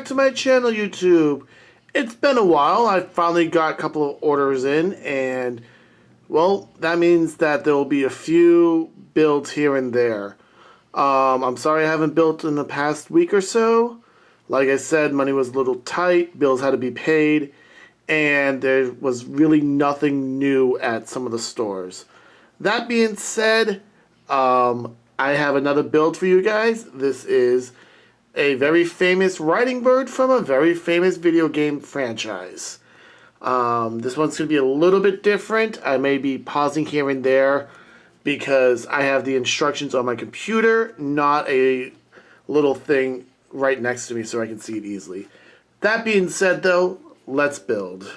back to my channel, YouTube. It's been a while. I finally got a couple of orders in, and, well, that means that there will be a few builds here and there. I'm sorry I haven't built in the past week or so. Like I said, money was a little tight, bills had to be paid, and there was really nothing new at some of the stores. That being said, I have another build for you guys. This is a very famous writing bird from a very famous video game franchise. This one's going to be a little bit different. I may be pausing here and there because I have the instructions on my computer, not a little thing right next to me so I can see it easily. That being said, though, let's build.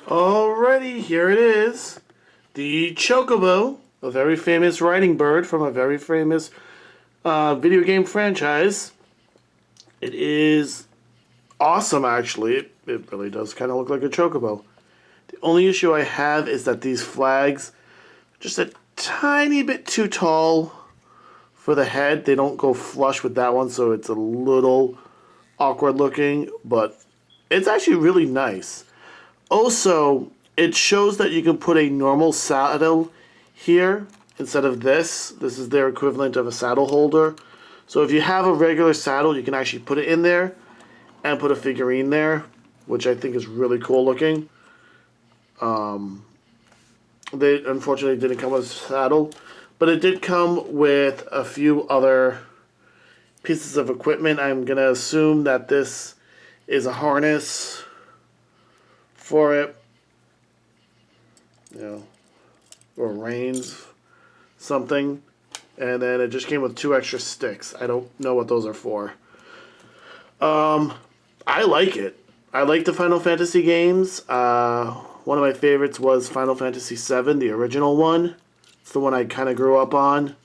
Alrighty, here it is. The Chocobo, a very famous writing bird from a very famous video game franchise. It is awesome, actually. It really does kind of look like a Chocobo. The only issue I have is that these flags are just a tiny bit too tall for the head. They don't go flush with that one, so it's a little awkward looking, but it's actually really nice. Also, it shows that you can put a normal saddle here instead of this. This is their equivalent of a saddle holder. So if you have a regular saddle, you can actually put it in there and put a figurine there, which I think is really cool looking. They unfortunately didn't come with a saddle, but it did come with a few other pieces of equipment. I'm going to assume that this is a harness for it. You know, or reins, something. And then it just came with 2 extra sticks. I don't know what those are for. I like it. I like the Final Fantasy games. One of my favorites was Final Fantasy VII, the original one. It's the one I kind of grew up on.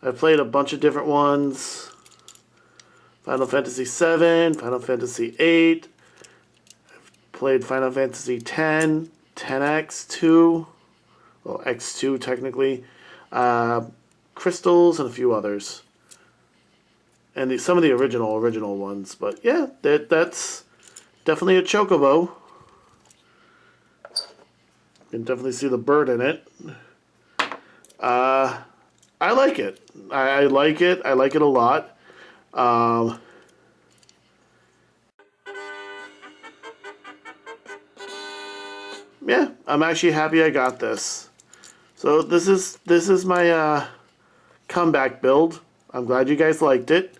I played a bunch of different ones. Final Fantasy VII, Final Fantasy VIII. I've played Final Fantasy X, 10X2. Well, X2 technically. Crystals, and a few others. And some of the original ones. But yeah, that's definitely a chocobo. You can definitely see the bird in it. I like it. I like it. I like it a lot. Yeah, I'm actually happy I got this. So this is my comeback build. I'm glad you guys liked it.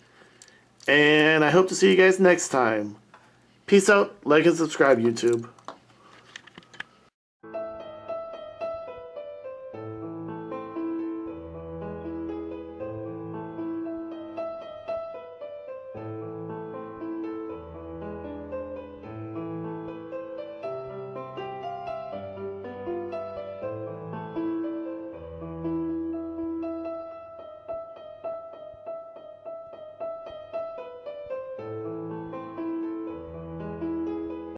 And I hope to see you guys next time. Peace out, like and subscribe, YouTube.